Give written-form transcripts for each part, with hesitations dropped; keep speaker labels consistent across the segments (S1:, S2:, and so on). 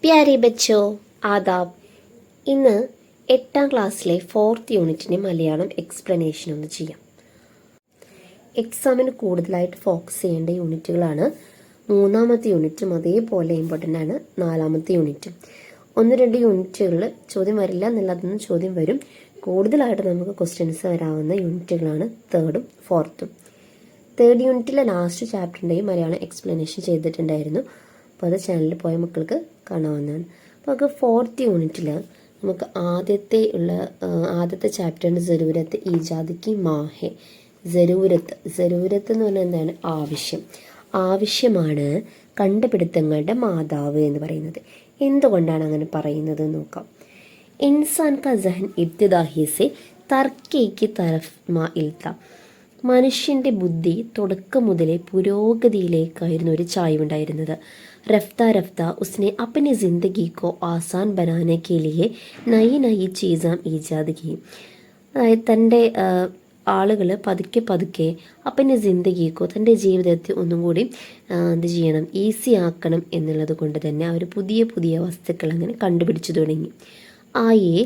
S1: പ്യാരെ ബച്ചോ ആദാബ്. ഇന്ന് 8ാം ക്ലാസ്സിലെ 4th യൂണിറ്റിൻ്റെ മലയാളം എക്സ്പ്ലനേഷൻ ഒന്ന് ചെയ്യാം. എക്സാമിന് കൂടുതലായിട്ട് ഫോക്കസ് ചെയ്യേണ്ട യൂണിറ്റുകളാണ് 3ാമത്തെ യൂണിറ്റും, അതേപോലെ ഇമ്പോർട്ടൻ്റ് ആണ് 4ാമത്തെ യൂണിറ്റും. 1-2 യൂണിറ്റുകളിൽ ചോദ്യം വരില്ല എന്നുള്ളതൊന്നും ചോദ്യം വരും. കൂടുതലായിട്ട് നമുക്ക് ക്വസ്റ്റ്യൻസ് വരാവുന്ന യൂണിറ്റുകളാണ് 3ും 4ും. 3rd യൂണിറ്റിലെ ലാസ്റ്റ് ചാപ്റ്ററിൻ്റെയും മലയാളം എക്സ്പ്ലനേഷൻ ചെയ്തിട്ടുണ്ടായിരുന്നു. അപ്പോൾ അത് ചാനലിൽ പോയ മക്കൾക്ക് കാണാവുന്നതാണ്. അപ്പോൾ നമുക്ക് 4th യൂണിറ്റിൽ നമുക്ക് ആദ്യത്തെ ചാപ്റ്ററിൻ്റെ ജറൂരത്ത് ഈജാദിക്ക് മാഹെ. ജറൂരത്ത് എന്ന് പറഞ്ഞാൽ എന്താണ്? ആവശ്യമാണ് കണ്ടുപിടുത്തങ്ങളുടെ മാതാവ് എന്ന് പറയുന്നത്. എന്തുകൊണ്ടാണ് അങ്ങനെ പറയുന്നത് നോക്കാം. ഇൻസാൻ കാ ജഹൻ ഇബ്തിദാഹി സെ തർക്കി കി തരഫ് മാഇൽത. മനുഷ്യൻ്റെ ബുദ്ധി തുടക്കം മുതലേ പുരോഗതിയിലേക്കായിരുന്നു ഒരു ചായ്വുണ്ടായിരുന്നത്. रफ्ता उसने अपनी ज़िंदगी को आसान बनाने के लिए नई चीज़ां ഈജാദ് की. അതായത് തൻ്റെ ആളുകൾ പതുക്കെ അപ്പനെ ജിന്ദഗിക്കോ തൻ്റെ ജീവിതത്തെ ഒന്നും കൂടി എന്ത് ചെയ്യണം, ഈസി ആക്കണം എന്നുള്ളത് കൊണ്ട് തന്നെ അവർ പുതിയ വസ്തുക്കൾ അങ്ങനെ കണ്ടുപിടിച്ചു തുടങ്ങി. ആയേ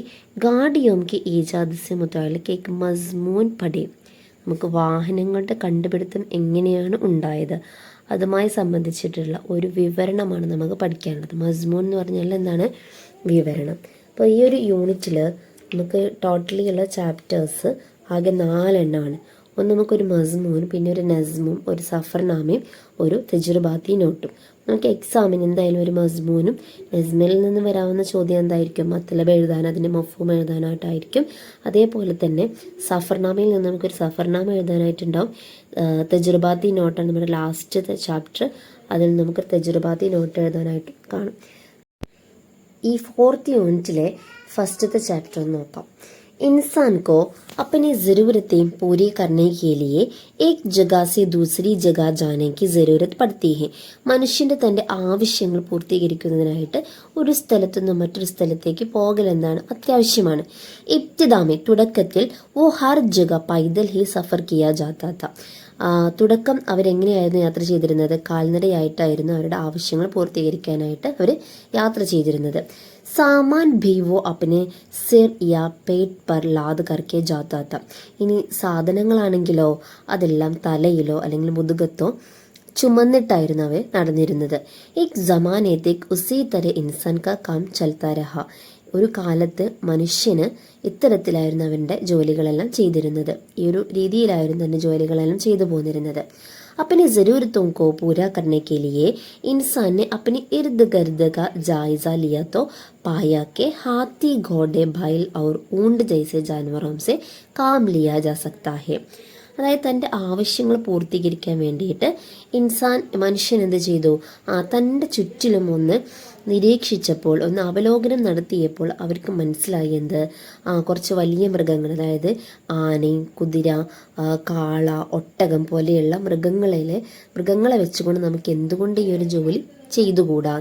S1: ഗാഡിയോം കെ ഈജാദ് സെ മുതഅല്ലിഖ് ഏക് മസ്മൂൻ പഠേ. നമുക്ക് വാഹനങ്ങളുടെ കണ്ടുപിടുത്തം എങ്ങനെയാണ് ഉണ്ടായത് അതുമായി സംബന്ധിച്ചിട്ടുള്ള ഒരു വിവരണമാണ് നമുക്ക് പഠിക്കാനുള്ളത്. മസ്മൂൻ എന്ന് പറഞ്ഞാൽ എന്താണ്? വിവരണം. അപ്പോൾ ഈ ഒരു യൂണിറ്റിൽ നമുക്ക് ടോട്ടലി ഉള്ള ചാപ്റ്റേഴ്സ് ആകെ 4 എണ്ണമാണ്. ഒന്ന് നമുക്കൊരു മസ്മൂൻ, പിന്നെ ഒരു നസ്മും, ഒരു സഫർനാമയും, ഒരു തജുർബാത്തി നോട്ടും. നമുക്ക് എക്സാമിന് എന്തായാലും ഒരു മസ്മൂനും നസ്മിൽ നിന്ന് വരാവുന്ന ചോദ്യം എന്തായിരിക്കും? മത്തലബ് എഴുതാൻ, അതിൻ്റെ മഫൂം എഴുതാനായിട്ടായിരിക്കും. അതേപോലെ തന്നെ സഫർനാമയിൽ നിന്ന് നമുക്കൊരു സഫർനാമ എഴുതാനായിട്ടുണ്ടാവും. തജുർബാത്തി നോട്ടാണ് നമ്മുടെ ലാസ്റ്റത്തെ ചാപ്റ്റർ. അതിൽ നമുക്ക് തജുർബാത്തി നോട്ട് എഴുതാനായിട്ട് കാണും. ഈ 4th യൂണിറ്റിലെ ഫസ്റ്റത്തെ ചാപ്റ്റർ നോക്കാം. इंसान को अपनी ज़रूरतें पूरी करने के लिए एक जगह से दूसरी जगह जाने की ज़रूरत पड़ती है. മനുഷ്യൻ്റെ തൻ്റെ ആവശ്യങ്ങൾ പൂർത്തീകരിക്കുന്നതിനായിട്ട് ഒരു സ്ഥലത്തു നിന്ന് മറ്റൊരു സ്ഥലത്തേക്ക് പോകൽ എന്താണ്? അത്യാവശ്യമാണ്. ഇബ്തിദാമെ തുടക്കത്തിൽ വോ ഹർ ജഗ പൈദൽ ഹി സഫർ കിയാ ജാതാ താ. തുടക്കം അവരെങ്ങനെയായിരുന്നു യാത്ര ചെയ്തിരുന്നത്? കാൽനടയായിട്ടായിരുന്നു അവരുടെ ആവശ്യങ്ങൾ പൂർത്തീകരിക്കാനായിട്ട് അവർ യാത്ര ചെയ്തിരുന്നത്. സാമാൻ भी वो अपने सिर या पेट पर लाद करके जाता था. ഇനി സാധനങ്ങളാണെങ്കിലോ അതെല്ലാം തലയിലോ അല്ലെങ്കിൽ മുതുകത്തോ ചുമന്നിട്ടായിരുന്നു അവർ നടന്നിരുന്നത്. एक ज़माने तक उसी तरह इंसान का काम चलता रहा. ഒരു കാലത്ത് മനുഷ്യന് ഇത്തരത്തിലായിരുന്നു അവൻ്റെ ജോലികളെല്ലാം ചെയ്തിരുന്നത്. ഈ ഒരു രീതിയിലായിരുന്നു തൻ്റെ ജോലികളെല്ലാം ചെയ്തു പോന്നിരുന്നത്. अपनी ज़रूरतों को पूरा करने के लिए इंसान ने अपने इर्द गिर्द का जायज़ा लिया तो पाया कि हाथी, घोड़े, बैल और ऊंट जैसे जानवरों से काम लिया जा सकता है. അതായത് തൻ്റെ ആവശ്യങ്ങൾ പൂർത്തീകരിക്കാൻ വേണ്ടിയിട്ട് മനുഷ്യൻ എന്ത് ചെയ്തു? തൻ്റെ ചുറ്റിലും ഒന്ന് നിരീക്ഷിച്ചപ്പോൾ, ഒന്ന് അവലോകനം നടത്തിയപ്പോൾ അവർക്ക് മനസ്സിലായി എന്ത്? കുറച്ച് വലിയ മൃഗങ്ങൾ, അതായത് ആന, കുതിര, കാള, ഒട്ടകം പോലെയുള്ള മൃഗങ്ങളെ വെച്ചുകൊണ്ട് നമുക്ക് എന്തുകൊണ്ട് ഈ ഒരു ജോലി ചെയ്തുകൂടാ.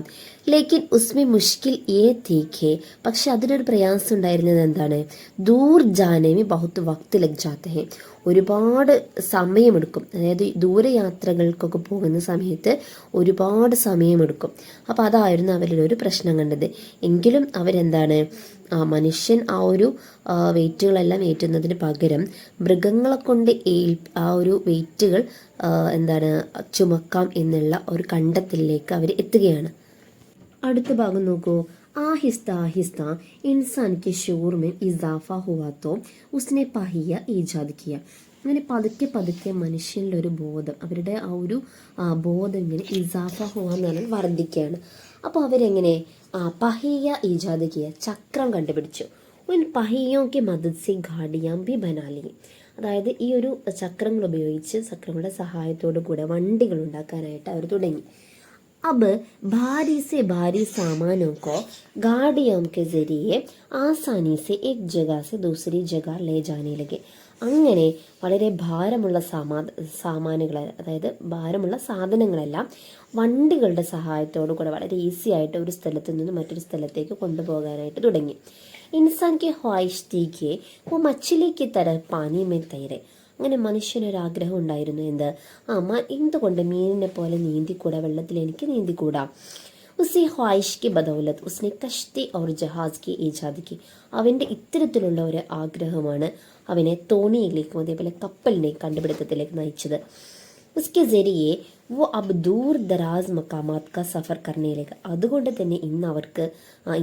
S1: ലേക്കിൻ ഉസ്മെ മുഷ്കിൽ ഏ തീഖേ. പക്ഷെ അതിനൊരു പ്രയാസം ഉണ്ടായിരുന്നത് എന്താണ്? ദൂർ ജാനേമി ബഹുത്ത് വക്ത് ലഗ് ജാത്തെ ഹെ. ഒരുപാട് സമയമെടുക്കും. അതായത് ദൂരയാത്രകൾക്കൊക്കെ പോകുന്ന സമയത്ത് ഒരുപാട് സമയമെടുക്കും. അപ്പോൾ അതായിരുന്നു അവരിലൊരു പ്രശ്നം കണ്ടത്. എങ്കിലും അവരെന്താണ്, മനുഷ്യൻ ആ ഒരു വെയിറ്റുകളെല്ലാം ഏറ്റുന്നതിന് പകരം മൃഗങ്ങളെ കൊണ്ട് ആ ഒരു വെയിറ്റുകൾ ചുമക്കാം എന്നുള്ള ഒരു കണ്ടെത്തലിലേക്ക് അവർ എത്തുകയാണ്. അടുത്ത ഭാഗം നോക്കൂ. ആഹിസ്ത ഇൻസാൻ കെ ശൂർ മേ ഇസാഫ ഹുവാ തോ ഉസ്നെ പഹിയ ഈജാദ് കിയ. അങ്ങനെ പതുക്കെ മനുഷ്യൻ്റെ ഒരു ബോധം, അവരുടെ ആ ഒരു ബോധം ഇങ്ങനെ ഇസാഫ ഹുവ എന്ന് പറഞ്ഞാൽ വർദ്ധിക്കുകയാണ്. അപ്പോൾ അവരെങ്ങനെ പഹിയ ഈജാദ് കിയ, ചക്രം കണ്ടുപിടിച്ചു. ഉൻ പഹിയോ കെ മദദ് സെ ഗാഡിയാം ബി ബനാലി. അതായത് ഈ ഒരു ചക്രങ്ങൾ ഉപയോഗിച്ച്, ചക്രങ്ങളുടെ സഹായത്തോടു കൂടെ വണ്ടികൾ ഉണ്ടാക്കാനായിട്ട് അവർ തുടങ്ങി. अब भारी से भारी सामानों को गाड़ियों के जरिए आसानी से एक जगह से दूसरी जगह ले जाने लगे. അങ്ങനെ വളരെ ഭാരമുള്ള സാമാനുകൾ, അതായത് ഭാരമുള്ള സാധനങ്ങളെല്ലാം വണ്ടികളുടെ സഹായത്തോടു കൂടെ വളരെ ഈസി ആയിട്ട് ഒരു സ്ഥലത്ത് നിന്ന് മറ്റൊരു സ്ഥലത്തേക്ക് കൊണ്ടുപോകാനായിട്ട് തുടങ്ങി. ഇൻസാൻ കെ ഖ്വാഹിഷ് തീ കെ വോ മച്ഛലി കി തരഹ് പാനി മേ തൈരെ. അങ്ങനെ മനുഷ്യനൊരാഗ്രഹം ഉണ്ടായിരുന്നു. എന്തുകൊണ്ട് മീനിനെ പോലെ നീന്തിക്കൂടാ, വെള്ളത്തിൽ എനിക്ക് നീന്തിക്കൂടാ. ഉസി ഖ്വായിഷ് की बदौलत उसने कश्ती और जहाज की ഈജാദ് की. അവൻ്റെ ഇത്തരത്തിലുള്ള ഒരു ആഗ്രഹമാണ് അവനെ തോണിയിലേക്കും അതേപോലെ കപ്പലിനെ കണ്ടുപിടുത്തത്തിലേക്ക് നയിച്ചത്. उसके ज़रिए वो अब दूर दराज मकामात का सफ़र करने लगा. അതുകൊണ്ട് തന്നെ ഇന്ന് അവർക്ക്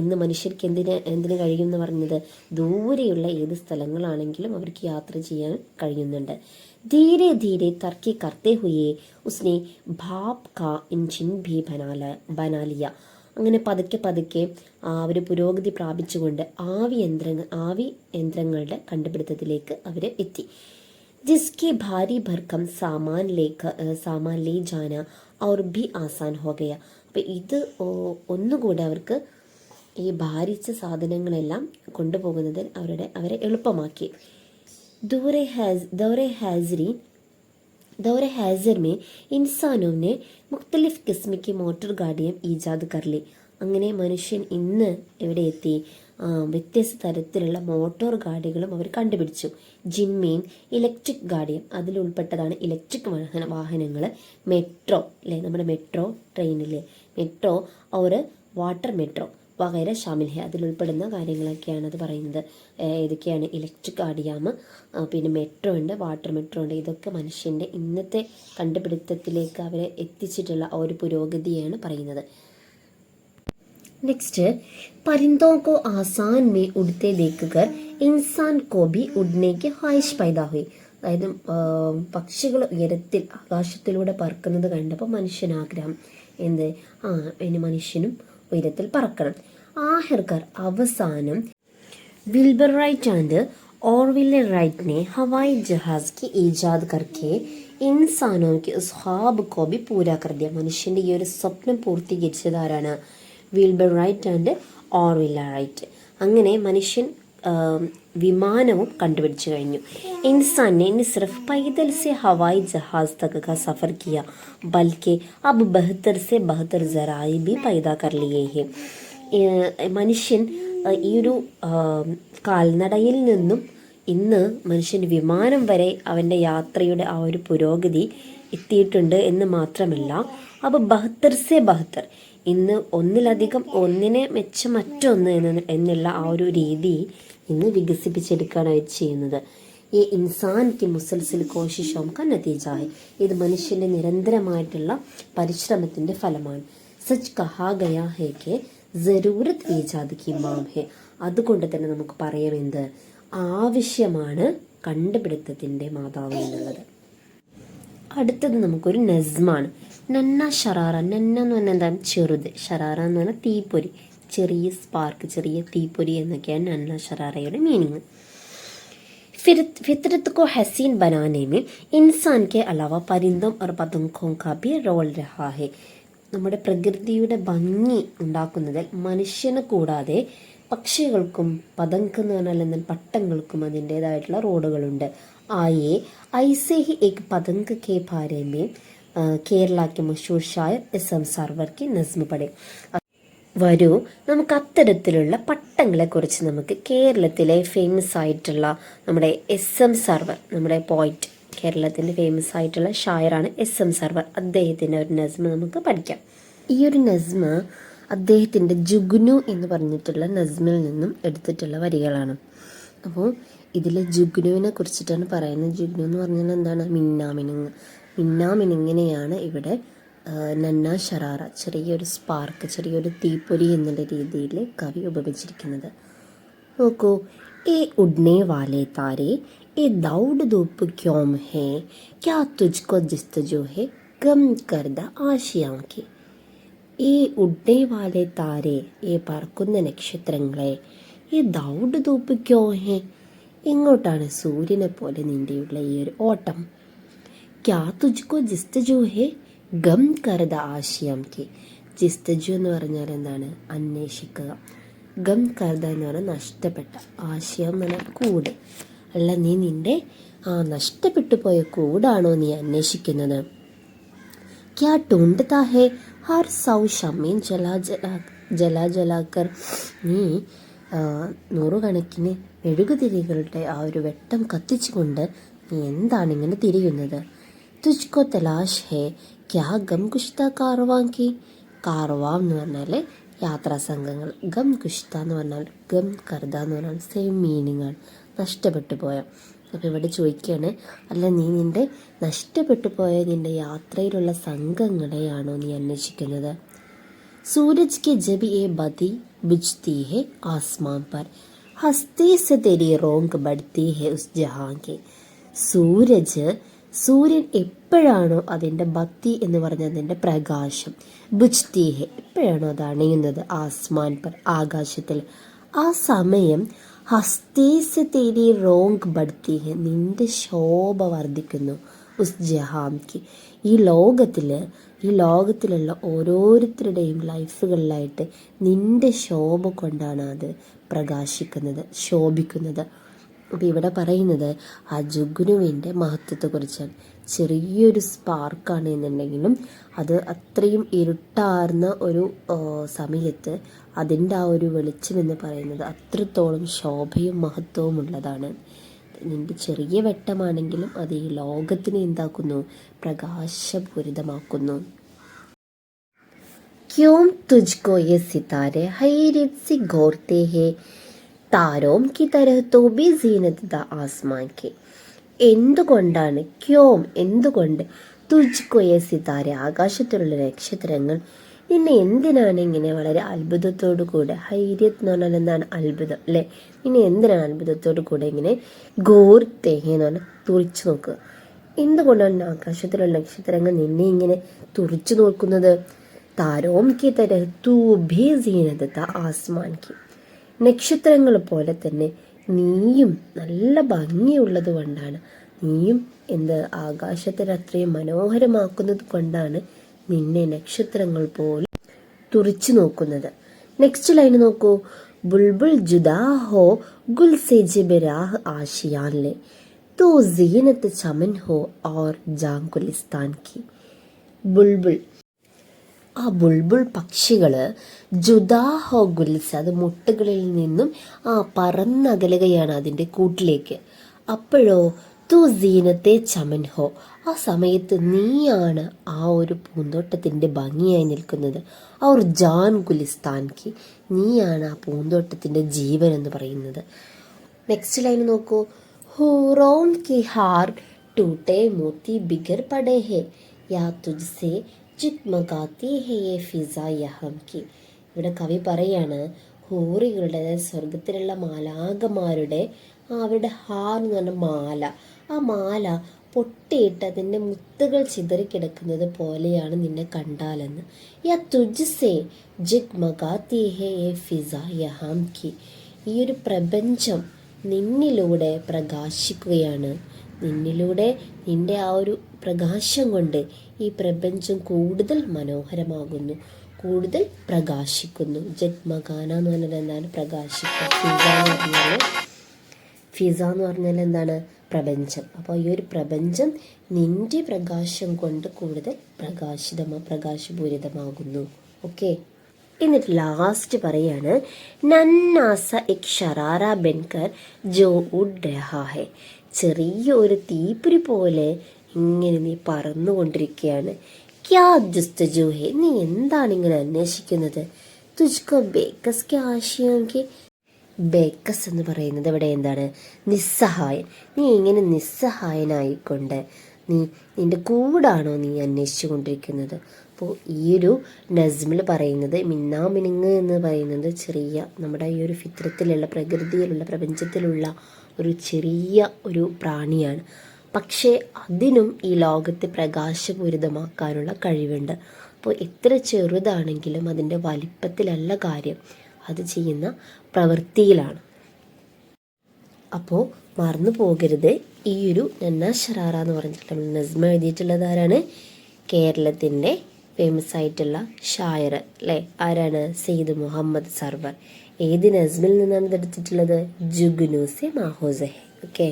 S1: ഇന്ന് മനുഷ്യർക്ക് എന്തിന് കഴിയും എന്ന് പറഞ്ഞത്, ദൂരെയുള്ള ഏത് സ്ഥലങ്ങളാണെങ്കിലും അവർക്ക് യാത്ര ചെയ്യാൻ കഴിയുന്നുണ്ട്. धीरे धीरे तरक्की करते हुए उसने भाप का इंजन भी बना लिया. അങ്ങനെ പതുക്കെ പതുക്കെ അവർ പുരോഗതി പ്രാപിച്ചുകൊണ്ട് ആവി യന്ത്രങ്ങളുടെ കണ്ടുപിടുത്തത്തിലേക്ക് അവർ എത്തി. जिसके भारी भरकम सामान ले जाना और भी आसान हो गया. അപ്പം ഇത് ഒന്നുകൂടെ അവർക്ക് ഈ ഭാരിച്ച സാധനങ്ങളെല്ലാം കൊണ്ടുപോകുന്നതിൽ അവരെ എളുപ്പമാക്കി. दौरे हाजिर में इंसानों ने मुख्तलिफ किस्म की मोटर गाड़ियाँ ഈജാദ് कर ली. അങ്ങനെ മനുഷ്യൻ ഇന്ന് എവിടെ എത്തി, വ്യത്യസ്ത തരത്തിലുള്ള മോട്ടോർ ഗാഡികളും അവർ കണ്ടുപിടിച്ചു. ജിൻമേൻ ഇലക്ട്രിക് ഗാഡിയും അതിലുൾപ്പെട്ടതാണ് ഇലക്ട്രിക് വാഹനങ്ങൾ. മെട്രോ അല്ലേ, നമ്മുടെ മെട്രോ ട്രെയിനിലെ മെട്രോ और വാട്ടർ മെട്രോ വകൈര ഷാമിൽ ഹെ, അതിലുൾപ്പെടുന്ന കാര്യങ്ങളൊക്കെയാണ് അത് പറയുന്നത്. ഏതൊക്കെയാണ് ഇലക്ട്രിക് ഗാഡിയാമ്, പിന്നെ മെട്രോ ഉണ്ട്, വാട്ടർ മെട്രോ ഉണ്ട്. ഇതൊക്കെ മനുഷ്യൻ്റെ ഇന്നത്തെ കണ്ടുപിടുത്തത്തിലേക്ക് അവരെ എത്തിച്ചിട്ടുള്ള ആ ഒരു പുരോഗതിയാണ് പറയുന്നത്. नेक्स्ट, परिंदों को आसान में उड़ते देखकर इंसान को भी उड़ने की ख्वाहिश पैदा हुई. അതായത് പക്ഷികൾ ഉയരത്തിൽ ആകാശത്തിലൂടെ പറക്കുന്നത് കണ്ടപ്പോൾ മനുഷ്യനാഗ്രഹം എന്ത്, ഇനി മനുഷ്യനും ഉയരത്തിൽ പറക്കണം. ആഹിർക്കാർ അവസാനം विल्बर राइट एंड ऑरविले राइट ने हवाई जहाज की ഈജാദ് करके इंसानों के उस ख्वाब को भी पूरा कर दिया. മനുഷ്യൻ്റെ ഈ ഒരു സ്വപ്നം പൂർത്തീകരിച്ചതാരാണ്? Wilbur Wright and Orville Wright. അങ്ങനെ മനുഷ്യൻ വിമാനവും കണ്ടുപിടിച്ചു കഴിഞ്ഞു. इंसान ने सिर्फ पैदल से हवाई जहाज तक का सफ़र किया बल्कि अब बेहतर से बेहतर ज़राए भी पैदा कर लिए हैं. മനുഷ്യൻ ഈ ഒരു കാൽനടയിൽ നിന്നും ഇന്ന് മനുഷ്യൻ വിമാനം വരെ അവൻ്റെ യാത്രയുടെ ആ ഒരു പുരോഗതി എത്തിയിട്ടുണ്ട് എന്ന് മാത്രമല്ല, അപ്പോൾ ബഹത്തർ സെ ബഹത്തർ, ഇന്ന് ഒന്നിലധികം ഒന്നിനെ മെച്ചം മറ്റൊന്ന് എന്നുള്ള ആ ഒരു രീതി ഇന്ന് വികസിപ്പിച്ചെടുക്കുകയാണ് അവർ ചെയ്യുന്നത്. ഈ ഇൻസാൻ കി മുസൽസിൽ കോശിഷോം ക നതീജ. ഇത് മനുഷ്യൻ്റെ നിരന്തരമായിട്ടുള്ള പരിശ്രമത്തിൻ്റെ ഫലമാണ്. സച്ച് കഹാ ഗയാ ഹേ കെ ജറൂരത്ത് ഈജാദ് കി മാം ഹെ. അതുകൊണ്ട് തന്നെ നമുക്ക് പറയാം എന്ത്, ആവശ്യമാണ് കണ്ടുപിടുത്തത്തിൻ്റെ മാതാവ് എന്നുള്ളത്. അടുത്തത് നമുക്കൊരു നസ്മാണ്. നന്ന ഷറാറ. നന്ന എന്ന് പറഞ്ഞാൽ എന്താണ്? ചെറുത്. ഷറാറ എന്ന് പറഞ്ഞാൽ തീപ്പൊരി, ചെറിയ സ്പാർക്ക്, ചെറിയ തീപ്പൊരി എന്നൊക്കെയാണ് നന്ന ഷറാറയുടെ മീനിങ്. फितरत को हसीन बनाने में इंसान के अलावा परिंदों और पतंगों का भी रोल रहा है. നമ്മുടെ പ്രകൃതിയുടെ ഭംഗി ഉണ്ടാക്കുന്നതിൽ മനുഷ്യനെ കൂടാതെ പക്ഷികൾക്കും പതങ്ക് എന്ന് പറഞ്ഞാൽ എന്നാൽ പട്ടങ്ങൾക്കും അതിൻ്റേതായിട്ടുള്ള റോഡുകളുണ്ട്. ആയേ ഐസേ ഹി ഏക് പതങ്ക് കെ ബാരെ മേ കേരള കെ മഷൂർ ഷായർ എസ്.എം. സർവർ കി നസ്മ പഠേ. വരൂ, നമുക്ക് അത്തരത്തിലുള്ള പട്ടങ്ങളെ കുറിച്ച് നമുക്ക് കേരളത്തിലെ ഫേമസ് ആയിട്ടുള്ള നമ്മുടെ എസ്.എം. സർവർ, നമ്മുടെ പോയിറ്റ്, കേരളത്തിൻ്റെ ഫേമസ് ആയിട്ടുള്ള ഷായറാണ് എസ്.എം. സർവർ. അദ്ദേഹത്തിൻ്റെ ഒരു നസ്മ നമുക്ക് പഠിക്കാം. ഈ ഒരു നസ്മ അദ്ദേഹത്തിൻ്റെ ജുഗ്നു എന്ന് പറഞ്ഞിട്ടുള്ള നസ്മിൽ നിന്നും എടുത്തിട്ടുള്ള വരികളാണ്. അപ്പോൾ ഇതിൽ ജുഗ്നുവിനെ കുറിച്ചിട്ടാണ് പറയുന്നത്. ജുഗ്നു എന്ന് പറഞ്ഞാൽ എന്താണ്? മിന്നാമിനുങ്ങ്. മിന്നാമിനുങ്ങിനെയാണ് ഇവിടെ നന്ന ഷറാറ, ചെറിയൊരു സ്പാർക്ക്, ചെറിയൊരു തീപ്പൊരി എന്നുള്ള രീതിയിൽ കവി ഉപയോഗിച്ചിരിക്കുന്നത്. നോക്കൂ, ഏ ഉഡ്നെ വാലെ താരെ ए दौड़ धूप क्यों है क्या तुझको जस्तजो है गम करदा ആശിയാം के. ഈ ഉഡ്നെ വാലെ താരെ, ഈ പറക്കുന്ന നക്ഷത്രങ്ങളെ, ഈ ദൗഡ് ധൂപ്പ് ക്യോ ഹേ, എങ്ങോട്ടാണ് സൂര്യനെ പോലെ നിൻ്റെയുള്ള ഈ ഒരു ഓട്ടം. ക്യാ തുജ്കോ ജിസ്തജോ ഹേ ഗം കരുത ആശയം കെ. ജിസ്തജു എന്ന് പറഞ്ഞാൽ എന്താണ്? അന്വേഷിക്കുക. ഗം കരുത എന്ന് പറഞ്ഞാൽ നഷ്ടപ്പെട്ട, ആശയം എന്ന് പറഞ്ഞാൽ കൂട്. അല്ല, നീ നിൻ്റെ നഷ്ടപ്പെട്ടു പോയ കൂടാണോ നീ അന്വേഷിക്കുന്നത്? ക്യാ ടൂണ്ടതാ ഹേ ഹർ സൗ ഷമീൻ ജലാകർ. നീ നൂറുകണക്കിന് മെഴുകുതിരികളുടെ ആ ഒരു വെട്ടം കത്തിച്ചുകൊണ്ട് നീ എന്താണ് ഇങ്ങനെ തിരിയുന്നത്? തുജ്കോ തലാഷ് ഹേ ക്യാ ഗം കുഷ്ത കാർവാങ്കി. കാർവാം എന്ന് പറഞ്ഞാൽ യാത്രാ സംഘങ്ങൾ, ഗം കുഷ്ത എന്ന് പറഞ്ഞാൽ ഗം കർദ എന്ന് പറഞ്ഞാൽ സെയിം മീനിങ് ആണ്, നഷ്ടപ്പെട്ടു പോയ. അപ്പോൾ ഇവിടെ ചോദിക്കുകയാണ്, അല്ല നീ നിൻ്റെ നഷ്ടപ്പെട്ടു പോയ നിൻ്റെ യാത്രയിലുള്ള സംഘങ്ങളെയാണോ നീ അന്വേഷിക്കുന്നത്? സൂരജ് കി ജബ് ഏ ബതി ബുജ്തി ഹെ ആസ്മാൻ പർ, ഹസ്തി സെ തെരി റോങ്ക് ബഡ്തി ഹെ ഉസ് ജഹാൻ കെ. സൂര്യൻ എപ്പോഴാണോ അതിൻ്റെ ബത്തി എന്ന് പറഞ്ഞ അതിൻ്റെ പ്രകാശം, ബുജ്തി ഹെ എപ്പോഴാണോ അത് അണയുന്നത്, ആസ്മാൻ പർ ആകാശത്തിൽ, ആ സമയം ഹസ്തീസ് തേരി റോങ് ബഡ്തി ഹെ നിൻ്റെ ശോഭ വർദ്ധിക്കുന്നു, ഉസ് ജഹാംക്ക് ഈ ലോകത്തിലുള്ള ഓരോരുത്തരുടെയും ലൈഫുകളിലായിട്ട് നിൻ്റെ ശോഭ കൊണ്ടാണ് അത് പ്രകാശിക്കുന്നത്, ശോഭിക്കുന്നത്. അപ്പോൾ ഇവിടെ പറയുന്നത് ആ ജുഗ്നുവിൻ്റെ മഹത്വത്തെക്കുറിച്ചാണ്. ചെറിയൊരു സ്പാർക്കാണ് എന്നുണ്ടെങ്കിലും അത് അത്രയും ഇരുട്ടാർന്ന ഒരു സമയത്ത് അതിൻ്റെ ആ ഒരു വെളിച്ചം എന്ന് പറയുന്നത് അത്രത്തോളം ശോഭയും മഹത്വവും ഉള്ളതാണ്. നിൻ്റെ ചെറിയ വെട്ടമാണെങ്കിലും അത് ഈ ലോകത്തിനെ എന്താക്കുന്നു, പ്രകാശപൂരിതമാക്കുന്നു. ക്യോം തുജ്കോ യെ സിതാരെ ഹൈരത് സി ഗോർത്തെ ഹേ താരോം കി തരഹ് തോ ബി സീനത് ദ ആസ്മാൻ കെ. എന്തുകൊണ്ടാണ്, എന്തുകൊണ്ട്, തുജ്കോ യെ സിതാരെ ആകാശത്തിലുള്ള നക്ഷത്രങ്ങൾ നിന്നെ എന്തിനാണ് ഇങ്ങനെ വളരെ അത്ഭുതത്തോടു കൂടെ, ഹൈര്യത്ത് എന്ന് പറഞ്ഞാൽ എന്താണ്, അത്ഭുതം അല്ലേ, നിന്നെ എന്തിനാണ് അത്ഭുതത്തോടു കൂടെ ഇങ്ങനെ ഗോർത്തെ എന്ന് പറഞ്ഞാൽ തുറിച്ചു നോക്കുക. എന്തുകൊണ്ടാണ് ആകാശത്തിലുള്ള നക്ഷത്രങ്ങൾ നിന്നെ ഇങ്ങനെ തുറിച്ചു നോക്കുന്നത്? താരോം കി തരഹ് തൂ ഭി സീനത് ദ ആസ്മാൻ കി, നക്ഷത്രങ്ങൾ പോലെ തന്നെ നീയും നല്ല ഭംഗിയുള്ളത് കൊണ്ടാണ്, നീയും ആകാശത്തിന് അത്രയും മനോഹരമാക്കുന്നത് കൊണ്ടാണ് നിന്നെ നക്ഷത്രങ്ങൾ പോലെ തുറിച്ചു നോക്കുന്നത്. നെക്സ്റ്റ് ലൈൻ നോക്കൂ, ബുൾബുൾ ജുദാ ഹോ ഗുൽ സെ ജിബ് രാഹ് ആശിയാൻ ലേ തോ സീനത്ത് ചമൻ ഹോ ഓർ ജാങ്കുലിസ്ഥാൻ കി. ആ ബുൾബുൾ പക്ഷികള് ജുദാ ഹോ ഗുൽസ്, അത് മുട്ടുകളിൽ നിന്നും പറന്നകലുകയാണ് അതിൻ്റെ കൂട്ടിലേക്ക്. അപ്പോഴോ തു സീനത്തെ ചമൻ ഹോ, ആ സമയത്ത് നീയാണ് ആ ഒരു പൂന്തോട്ടത്തിൻ്റെ ഭംഗിയായി നിൽക്കുന്നത്. ഔർ ജാൻ ഗുലിസ്ഥാൻ കി, നീയാണ് ആ പൂന്തോട്ടത്തിൻ്റെ ജീവൻ എന്ന് പറയുന്നത്. നെക്സ്റ്റ് ലൈൻ നോക്കൂ, ഹൂറോൺ കി ഹാർ ടൂട്ടെ മോത്തി ബിഗർ പടേ ഹെ യാ തുജ്സെ ജിഗ്മഗാത്തി ഹെ യെ ഫിസ യഹം കി. ഇവിടെ കവി പറയാണ്, ഹൂറികളുടെ സ്വർഗത്തിലുള്ള മാലാകമാരുടെ അവരുടെ ഹാർ എന്ന് പറഞ്ഞ മാല, ആ മാല പൊട്ടിയിട്ട് അതിൻ്റെ മുത്തുകൾ ചിതറിക്കിടക്കുന്നത് പോലെയാണ് നിന്നെ കണ്ടാലെന്ന്. യാ തുജ്സെ ജിഗ്മഗാത്തി ഹെ യെ ഫിസ യഹം കി, ഈ ഒരു പ്രപഞ്ചം നിന്നിലൂടെ പ്രകാശിക്കുകയാണ്. നിന്നിലൂടെ നിന്റെ ആ ഒരു പ്രകാശം കൊണ്ട് ഈ പ്രപഞ്ചം കൂടുതൽ മനോഹരമാകുന്നു, കൂടുതൽ പ്രകാശിക്കുന്നു. ജഗ്മഗാന എന്ന് പറഞ്ഞാൽ എന്താണ്, പ്രകാശിക്കുക. ഫിസ എന്ന് പറഞ്ഞാൽ എന്താണ്, പ്രപഞ്ചം. അപ്പോൾ ഈ ഒരു പ്രപഞ്ചം നിന്റെ പ്രകാശം കൊണ്ട് കൂടുതൽ പ്രകാശപൂരിതമാകുന്നു. ഓക്കെ, എന്നിട്ട് ലാസ്റ്റ് പറയാണ്, നന്നാസ എക് ഷറാറ ബെൻകർ ജോ ഉഡ് രഹാ ഹെ, ചെറിയ ഒരു തീപ്പൊരി പോലെ ഇങ്ങനെ നീ പറന്നുകൊണ്ടിരിക്കുകയാണ്. ക്യാ ജുസ്തജു ഹെ, നീ എന്താണ് ഇങ്ങനെ അന്വേഷിക്കുന്നത്? തുജ്കോ ബേക്കസ് കെ ആശിയാങ്കി, ബേക്കസ് എന്ന് പറയുന്നത് ഇവിടെ എന്താണ്, നിസ്സഹായൻ. നീ ഇങ്ങനെ നിസ്സഹായനായിക്കൊണ്ട് നിന്റെ കൂടാണോ നീ അന്വേഷിച്ചു കൊണ്ടിരിക്കുന്നത്? അപ്പോൾ ഈ ഒരു നസ്മിൽ പറയുന്നത് മിന്നാമിനുങ്ങ് എന്ന് പറയുന്നത് ചെറിയ നമ്മുടെ ഈ ഒരു ഫിത്രത്തിലുള്ള പ്രകൃതിയിലുള്ള പ്രപഞ്ചത്തിലുള്ള ഒരു ചെറിയ ഒരു പ്രാണിയാണ്. പക്ഷേ അതിനും ഈ ലോകത്തെ പ്രകാശപൂരിതമാക്കാനുള്ള കഴിവുണ്ട്. അപ്പോൾ എത്ര ചെറുതാണെങ്കിലും അതിൻ്റെ വലിപ്പത്തിലല്ല കാര്യം, അത് ചെയ്യുന്ന പ്രവൃത്തിയിലാണ്. അപ്പോൾ മറന്നു പോകരുത്, ഈ ഒരു നന്നാ ഷറാറ എന്ന് പറഞ്ഞിട്ടുള്ള നസ്മ എഴുതിയിട്ടുള്ളത് ആരാണ്? കേരളത്തിൻ്റെ ഫേമസ് ആയിട്ടുള്ള ഷായർ അല്ലേ, ആരാണ്? സെയ്ദ് മുഹമ്മദ് സർവർ. ഏത് നസ്മിൽ നിന്നാണ് ഇതെടുത്തിട്ടുള്ളത്? ജുഗ്നൂസെ മാഹോസഹെ. ഓക്കെ,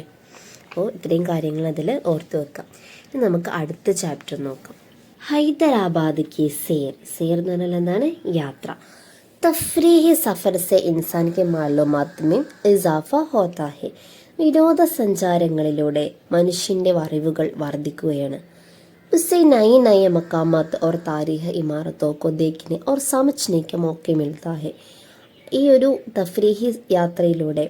S1: അപ്പോൾ ഇത്രയും കാര്യങ്ങൾ അതിൽ ഓർത്ത് വെക്കാം. ഇനി നമുക്ക് അടുത്ത ചാപ്റ്റർ നോക്കാം. ഹൈദരാബാദ് കി സേർ. സേർ എന്ന് പറഞ്ഞാൽ എന്താണ്? യാത്ര. തഫ്രീഹി സഫർ സെ ഇൻസാൻ കെ മാലൂമാത് മേ ഇസാഫ ഹോത്താ ഹെ. വിനോദസഞ്ചാരങ്ങളിലൂടെ മനുഷ്യൻ്റെ അറിവുകൾ വർദ്ധിക്കുകയാണ്. उससे नए नए मकामात और तारीഖ इमारतों को देखने और समझने का मौका मिलता है. ഈ ഒരു തഫ്രീഹി യാത്രയിലൂടെ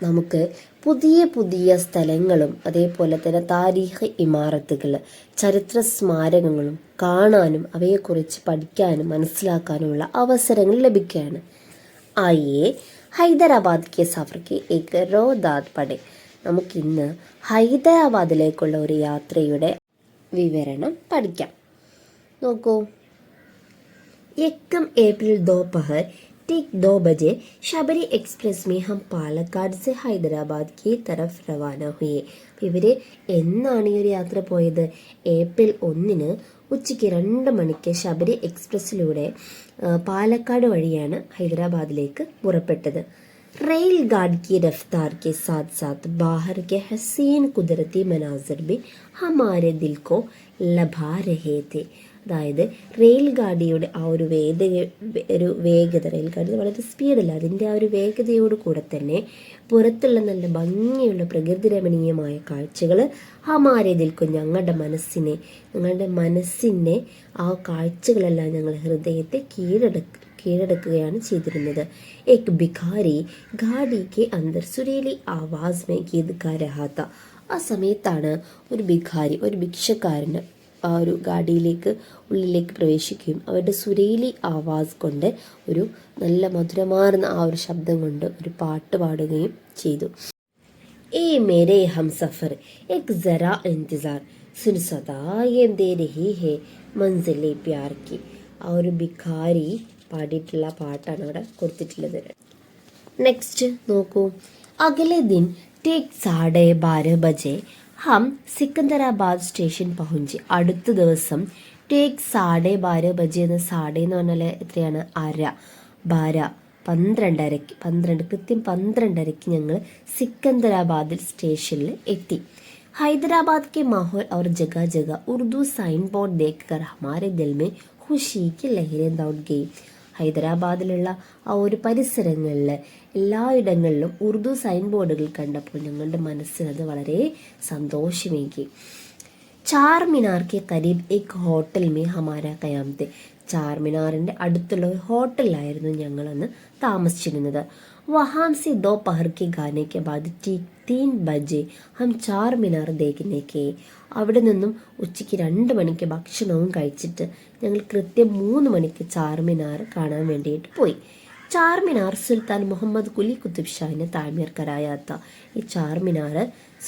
S1: നമുക്ക് പുതിയ പുതിയ സ്ഥലങ്ങളും അതേപോലെ തന്നെ താരീഖ് ഇമാരത്തുകൾ, ചരിത്ര സ്മാരകങ്ങളും കാണാനും അവയെക്കുറിച്ച് പഠിക്കാനും മനസ്സിലാക്കാനുമുള്ള അവസരങ്ങൾ ലഭിക്കുകയാണ്. ആയേ ഹൈദരാബാദ് കെ സഫർ ഏക് റോദാദ് പഠേ. നമുക്കിന്ന് ഹൈദരാബാദിലേക്കുള്ള ഒരു യാത്രയുടെ വിവരണം പഠിക്കാം. നോക്കൂ. 1 अप्रैल दोपहर ठीक 2 बजे शबरी एक्सप्रेस में हम പാലക്കാട് से ഹൈദരാബാദ് की तरफ रवाना हुए. ഇവർ എന്നാണ് ഈ ഒരു യാത്ര പോയത്? ഏപ്രിൽ 1 ഉച്ചയ്ക്ക് 2 മണിക്ക് ശബരി എക്സ്പ്രസ്സിലൂടെ പാലക്കാട് വഴിയാണ് ഹൈദരാബാദിലേക്ക് പുറപ്പെട്ടത്. रेलगाड़ी की रफ्तार के साथ साथ बाहर के हसीन कुदरती मनाजिर भी हमारे दिल को लभा रहे थे. അതായത് റെയിൽഗാഡിയുടെ ആ ഒരു വേഗത, റെയിൽഗാഡി വളരെ സ്പീഡല്ല, അതിൻ്റെ ആ ഒരു വേഗതയോട് കൂടെ തന്നെ പുറത്തുള്ള നല്ല ഭംഗിയുള്ള പ്രകൃതി രമണീയമായ കാഴ്ചകൾ ഹമാരെ ദിൽക്കും ഞങ്ങളുടെ മനസ്സിനെ ആ കാഴ്ചകളെല്ലാം ഞങ്ങൾ ഹൃദയത്തെ കീഴടക്കുകയാണ് ചെയ്തിരുന്നത്. एक भिखारी गाड़ी के अंदर सुरीली आवाज में गीत गा रहा था. ആ സമയത്താണ് ഒരു ഭിക്ഷക്കാരന് ആ ഒരു ഗാഡിയിലേക്ക് ഉള്ളിലേക്ക് പ്രവേശിക്കുകയും അവരുടെ സുരീലി ആവാസ് കൊണ്ട് ഒരു നല്ല മധുരമാർന്ന ആ ഒരു ശബ്ദം കൊണ്ട് ഒരു പാട്ട് പാടുകയും ചെയ്തു. ഏ മേരെ ഹംസഫർ എക് ജറാ ഇന്തിസാർ സുൻ സദാ ദേ രഹി ഹേ മൻസിലെ പ്യാർ കി. ആ ഒരു ഭിഖാരി പാടിയിട്ടുള്ള പാട്ടാണ് അവിടെ കൊടുത്തിട്ടുള്ളത്. നെക്സ്റ്റ് നോക്കൂ. അഗലെ ദിൻ ठीक 12:30 बजे हम സിക്കന്ദരാബാദ് സ്റ്റേഷൻ പहुंचे. അടുത്ത ദിവസം ടേക്ക് 12:30 ബജെ എന്ന സാഡേ എന്ന് പറഞ്ഞാൽ എത്രയാണ്? അര. 12 കൃത്യം 12:30 ഞങ്ങൾ സിക്കന്ദരാബാദിൽ സ്റ്റേഷനിൽ എത്തി. हैदराबाद के माहौल और जगह जगह उर्दू साइन बोर्ड देखकर हमारे दिल में खुशी की लहरें दौड़ गई. ഹൈദരാബാദിലുള്ള ആ ഒരു പരിസരങ്ങളിൽ എല്ലായിടങ്ങളിലും ഉറുദു സൈൻ ബോർഡുകൾ കണ്ടപ്പോൾ ഞങ്ങളുടെ മനസ്സിനത് വളരെ സന്തോഷമേകി. ചാർമിനാർ കെ കരീബ് എക് ഹോട്ടൽ മേ ഹമാര ഖയാം തെ. ചാർമിനാറിൻ്റെ അടുത്തുള്ള ഒരു ഹോട്ടലിലായിരുന്നു ഞങ്ങളന്ന് താമസിച്ചിരുന്നത്. വഹാം സെ ദോപഹർ കെ ഗാനെ കെ ബാദ് 3 ബജെ ഹം ചാർമിനാർ ദേഖ്നെ കെ. അവിടെ നിന്നും ഉച്ചയ്ക്ക് 2 മണിക്ക് ഭക്ഷണവും കഴിച്ചിട്ട് ഞങ്ങൾ കൃത്യം 3 മണിക്ക് ചാർമിനാർ കാണാൻ വേണ്ടിയിട്ട് പോയി. ചാർമിനാർ സുൽത്താൻ മുഹമ്മദ് കുലി കുത്തുബ് ഷാഹിനെ താമീർ കരായാത്ത. ഈ ചാർമിനാർ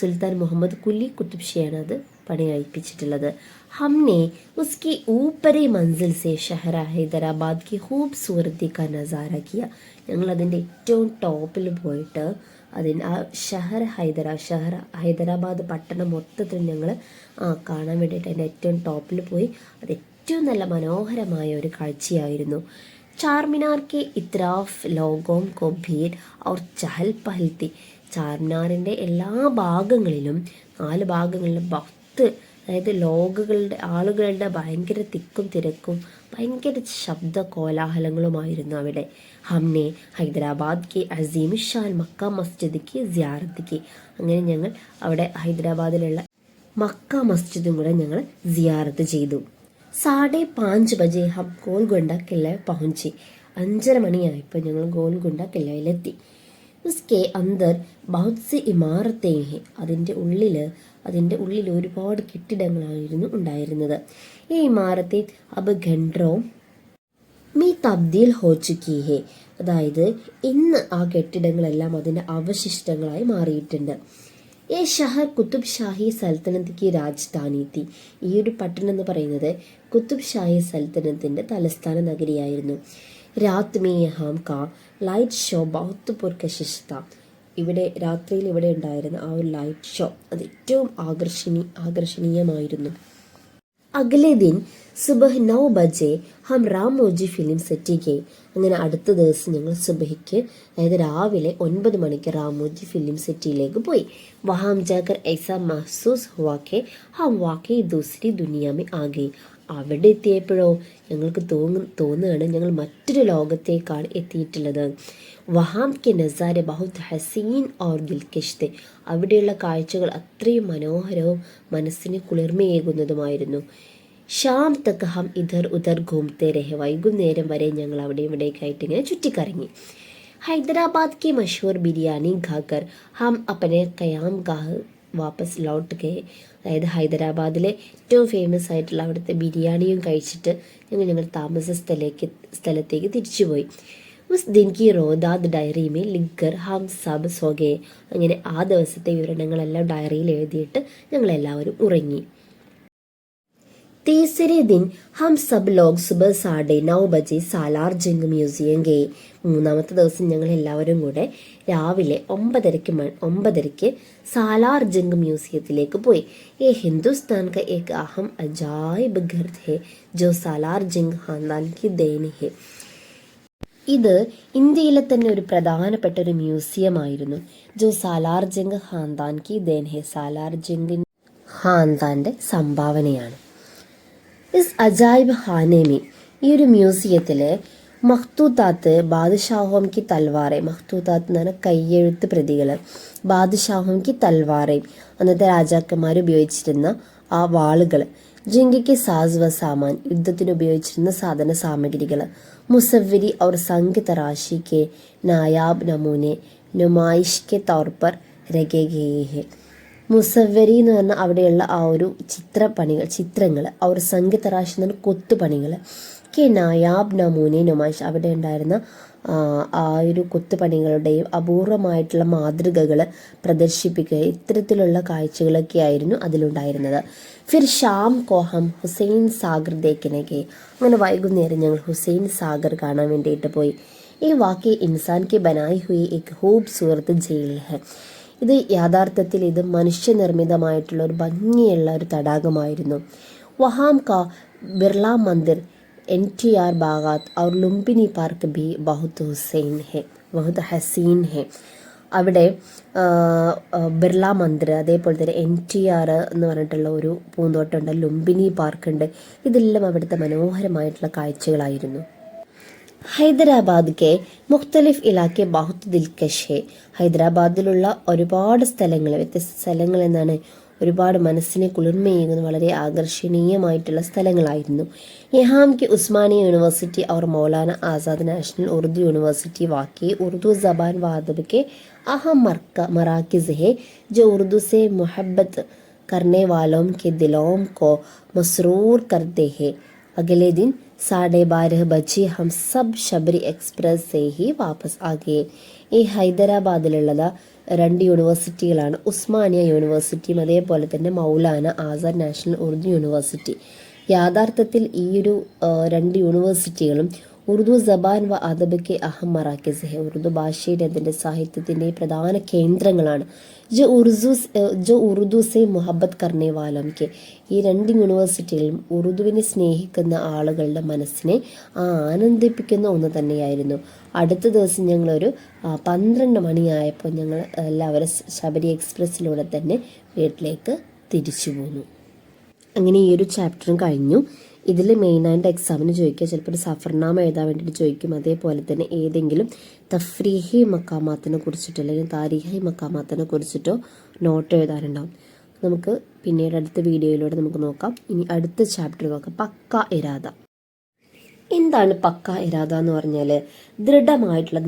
S1: സുൽത്താൻ മുഹമ്മദ് കുലി കുത്തുബ് ഷായാണ് അത് പണികഴിപ്പിച്ചിട്ടുള്ളത്. हमने उसकी ऊपरी मंजिल से शहर हैदराबाद की खूबसूरती का नज़ारा किया. ഞങ്ങൾ അതിൻ്റെ ഏറ്റവും ടോപ്പിൽ പോയിട്ട് ആ ഹൈദരാബാദ് പട്ടണം മൊത്തത്തിൽ ഞങ്ങൾ കാണാൻ വേണ്ടിയിട്ട് അതിൻ്റെ ഏറ്റവും ടോപ്പിൽ പോയി. അത് ഏറ്റവും നല്ല മനോഹരമായ ഒരു കാഴ്ചയായിരുന്നു. ചാർമിനാർ കെ ഇത്രാഫ് ലോഗോം കോ ഭീഡ് ഔർ ചഹൽ പഹൽ തി. ചാർമിനാറിൻ്റെ എല്ലാ ഭാഗങ്ങളിലും 4 ഭാഗങ്ങളിലും അതായത് ആളുകളുടെ ഭയങ്കര തിക്കും തിരക്കും ഭയങ്കര ശബ്ദ കോലാഹലങ്ങളുമായിരുന്നു അവിടെ. ഹംനെ ഹൈദരാബാദ് കെ അസീം ഷാൻ മക്ക മസ്ജിദ് കി സിയാറത്ത് കി. അങ്ങനെ ഞങ്ങൾ അവിടെ ഹൈദരാബാദിലുള്ള മക്ക മസ്ജിദും കൂടെ ഞങ്ങൾ സിയാറത്ത് ചെയ്തു. 5:30 ബജെ ഹം ഗോൽക്കൊണ്ട കില്ല പहुंचे. 5:30 മണിയായപ്പോൾ ഞങ്ങൾ ഗോൽക്കൊണ്ട കില്ലയിലെത്തി. ഉസ്കെ അന്തർ ബഹുത് സി ഇമാരത്തേ ഹെ. അതിൻ്റെ ഉള്ളിൽ ഒരുപാട് കെട്ടിടങ്ങളായിരുന്നു ഉണ്ടായിരുന്നത്. ഈ ഇമാരത്തെ അബ് ഘണ്ട്രോ മീ തബ്ദീൽ ഹോ ചുക്കി ഹെ. അതായത് ഇന്ന് ആ കെട്ടിടങ്ങളെല്ലാം അതിൻ്റെ അവശിഷ്ടങ്ങളായി മാറിയിട്ടുണ്ട്. ഈ ഷഹർ കുത്തുബ് ഷാഹി സൽത്തനത്ത് കി രാജധാനി തി. ഈ ഒരു പട്ടണം എന്ന് പറയുന്നത് കുത്തുബ് ഷാഹി സൽത്തനത്തിൻ്റെ തലസ്ഥാന നഗരിയായിരുന്നു. രാത് മേ യഹാം കാ ലൈറ്റ് ഷോ ബഹുത്ത് പുർകശിഷ് താ. രാത്രിയിൽ ഇവിടെ ഉണ്ടായിരുന്ന ആ ഒരു ലൈറ്റ് ഷോ അത് ഏറ്റവും ആകർഷണീയമായിരുന്നു. അഗലെ ദിൻ സുബഹ് 9 ബജെ ഹം രാമോജി ഫിലിം സെറ്റി ഗേ. അങ്ങനെ അടുത്ത ദിവസം ഞങ്ങൾ സുബഹിക്ക് അതായത് രാവിലെ 9 മണിക്ക് രാമോജി ഫിലിം സെറ്റിയിലേക്ക് പോയി. വഹാം ജാകർ ഐസ മഹസൂസ് ഹുവാ കെ ഹം വാക്കയി ദൂസരി ദുനിയ മേ ആ ഗയി. അവിടെ എത്തിയപ്പോഴോ ഞങ്ങൾക്ക് തോന്നുകയാണ് ഞങ്ങൾ മറ്റൊരു ലോകത്തേക്കാണ് എത്തിയിട്ടുള്ളത്. വഹാം കെ നസാരെ ബഹുത് ഹസീൻ ഓർ ദിൽകഷ്തെ, അവിടെയുള്ള കാഴ്ചകൾ അത്രയും മനോഹരവും മനസ്സിന് കുളിർമയേകുന്നതുമായിരുന്നു. ഷാം തക്ക് ഹം ഇധർ ഉധർ ഘൂംത്തെ രഹെ, വൈകുന്നേരം വരെ ഞങ്ങൾ അവിടെ ഇവിടേക്കായിട്ട് ഇങ്ങനെ ചുറ്റിക്കറങ്ങി. ഹൈദരാബാദ് കി മഷഹൂർ ബിരിയാണി ഖാക്കർ ഹം അപ്പനെ കയാം ഗാഹ് വാപ്പസ് ലൗട്ട് ഗയെ, അതായത് ഹൈദരാബാദിലെ ഏറ്റവും ഫേമസ് ആയിട്ടുള്ള അവിടുത്തെ ബിരിയാണിയും കഴിച്ചിട്ട് ഞങ്ങൾ താമസ സ്ഥലത്തേക്ക് തിരിച്ചുപോയി. ഉസ് ദിൻ കി റോദാദ് ഡയറി മേ ലിഖർ ഹം സബ് സോഗെ, അങ്ങനെ ആ ദിവസത്തെ വിവരണങ്ങളെല്ലാം ഡയറിയിൽ എഴുതിയിട്ട് ഞങ്ങളെല്ലാവരും ഉറങ്ങി. तीसरे दिन हम सब लोग सुबह 9:30 बजे സാലാർ ജംഗ് മ്യൂസിയം ഗേ, മൂന്നാമത്തെ ദിവസം ഞങ്ങൾ എല്ലാവരും കൂടെ രാവിലെ 9:30 സാലാർ ജംഗ് മ്യൂസിയത്തിലേക്ക് പോയി. ये हिंदुस्तान का एक अहम अजायब घर है जो सालार जंग खानदान की देन है. ഇത് ഇന്ത്യയിലെ തന്നെ ഒരു പ്രധാനപ്പെട്ട ഒരു മ്യൂസിയമായിരുന്നു. ജോ സാലാർ ജംഗ് ഖാൻദാൻ കി ദേൻ ഹെ, സാലാർ ജംഗ് ഖാൻദാന്റെ സംഭാവനയാണ്. ഇസ് അജായിബ് ഖാനേമി, ഈ ഒരു മ്യൂസിയത്തിൽ മഖ്തൂത്താത്ത് ബാദുഷാഹോം കി തൽവാറെ, മഖ്തൂത്താത്ത് എന്ന് പറഞ്ഞാൽ കയ്യെഴുത്ത് പ്രതികൾ, ബാദുഷാഹോം കി തൽവാറെ അന്നത്തെ രാജാക്കന്മാർ ഉപയോഗിച്ചിരുന്ന ആ വാളുകൾ, ജംഗിക്ക് സാസ് വ സാമാൻ യുദ്ധത്തിന് ഉപയോഗിച്ചിരുന്ന സാധന സാമഗ്രികൾ, മുസവ്വരി और संग तराशी के नायाब नमूने नुमाइश के तौर पर रखे गए हैं. മുസവ്വരി എന്ന് പറഞ്ഞാൽ അവിടെയുള്ള ആ ഒരു ചിത്രങ്ങൾ, അവർ സംഗി തറാശ് എന്ന് പറഞ്ഞാൽ കൊത്തുപണികൾ, കെ നായാബ് നമൂനെ നുമായിഷ്, അവിടെ ഉണ്ടായിരുന്ന ആ ഒരു കൊത്തുപണികളുടെയും അപൂർവമായിട്ടുള്ള മാതൃകകൾ പ്രദർശിപ്പിക്കുക, ഇത്തരത്തിലുള്ള കാഴ്ചകളൊക്കെ ആയിരുന്നു അതിലുണ്ടായിരുന്നത്. ഫിർ ഷാം കോഹം ഹുസൈൻ സാഗർ ദേഖനകെ, അങ്ങനെ വൈകുന്നേരം ഞങ്ങൾ ഹുസൈൻ സാഗർ കാണാൻ വേണ്ടിയിട്ട് പോയി. ഈ വാക്കി ഇൻസാൻ കെ ബനായി ഹുയി എക് ഖൂബ്സൂറത്ത് ജയിൽ ഹെ, ഇത് യഥാർത്ഥത്തിൽ ഇത് മനുഷ്യനിർമ്മിതമായിട്ടുള്ള ഒരു ഭംഗിയുള്ള ഒരു തടാകമായിരുന്നു. വഹാം കാ ബിർള മന്ദിർ, NTR ബാഗാത്ത് और ലുംബിനി പാർക്ക് ബി ബഹുത് ഹസീൻ ഹെ, അവിടെ ബിർള മന്ദിർ, അതേപോലെ തന്നെ NTR എന്ന് പറഞ്ഞിട്ടുള്ള ഒരു പൂന്തോട്ടമുണ്ട്, ലുംബിനി പാർക്കുണ്ട്, ഇതെല്ലാം അവിടുത്തെ മനോഹരമായിട്ടുള്ള കാഴ്ചകളായിരുന്നു. ഹൈദരാബാദ് കെ മുഖ്തലിഫ് ഇലാക്കെ ബഹുത് ദിൽകഷ് ഹെ, ഹൈദരാബാദിലുള്ള ഒരുപാട് സ്ഥലങ്ങൾ, വ്യത്യസ്ത സ്ഥലങ്ങൾ എന്നാണ്, ഒരുപാട് മനസ്സിനെ കുളിർമയേകുന്ന വളരെ ആകർഷണീയമായിട്ടുള്ള സ്ഥലങ്ങളായിരുന്നു. യഹാം കി ഉസ്മാനിയ യൂണിവേഴ്സിറ്റി और മൗലാന ആസാദ് നാഷണൽ ഉറുദു യൂണിവേഴ്സിറ്റി വാക്കി ഉर्दू ज़बान व अदब के अहम मराकिज़ है जो उर्दू से मोहब्बत करने वालों के दिलों को मसरूर करते हैं. अगले दिन 12:30 बजे हम सब शबरी एक्सप्रेस से ही वापस आ गए. ഈ ഹൈദരാബാദിലുള്ളത് 2 യൂണിവേഴ്സിറ്റികളാണ്, ഉസ്മാനിയ യൂണിവേഴ്സിറ്റിയും അതേപോലെ തന്നെ മൗലാന ആസാദ് നാഷണൽ ഉറുദു യൂണിവേഴ്സിറ്റി. യാഥാർത്ഥത്തിൽ ഈ ഒരു 2 യൂണിവേഴ്സിറ്റികളും ഉറുദു സബാൻ വ അദബ് കെ അഹം മറാക്കിസ് ഹെ, ഉറുദു ഭാഷയുടെ അതിൻ്റെ സാഹിത്യത്തിൻ്റെ പ്രധാന കേന്ദ്രങ്ങളാണ്. ജോ ഉറുദു സെ മുഹബത്ത് കർണേ വാലം കെ, ഈ 2 യൂണിവേഴ്സിറ്റികളും ഉറുദുവിനെ സ്നേഹിക്കുന്ന ആളുകളുടെ മനസ്സിനെ ആനന്ദിപ്പിക്കുന്ന ഒന്ന് തന്നെയായിരുന്നു. അടുത്ത ദിവസം ഞങ്ങളൊരു 12 മണിയായപ്പോൾ ഞങ്ങൾ എല്ലാവരും ശബരി എക്സ്പ്രസ്സിലൂടെ തന്നെ വീട്ടിലേക്ക് തിരിച്ചു പോന്നു. അങ്ങനെ ഈ ഒരു ചാപ്റ്ററും കഴിഞ്ഞു. ഇതിൽ മെയിനായിട്ട് എക്സാമിന് ചോദിക്കുക, ചിലപ്പോൾ ഒരു സഫർനാമ എഴുതാൻ വേണ്ടിയിട്ട് ചോദിക്കും, അതേപോലെ തന്നെ ഏതെങ്കിലും തഫ്രീഹി മക്കാമാത്തിനെ കുറിച്ചിട്ടോ അല്ലെങ്കിൽ താരീഹി മക്കാമാത്തിനെ കുറിച്ചിട്ടോ നോട്ട് എഴുതാനുണ്ടാവും. നമുക്ക് പിന്നീട് അടുത്ത വീഡിയോയിലൂടെ നമുക്ക് നോക്കാം. ഇനി അടുത്ത ചാപ്റ്റർ നോക്കാം, പക്ക ഇരാദ. എന്താണ് പക്ക ഇരാദ എന്ന് പറഞ്ഞാൽ ദൃഢമായിട്ടുള്ള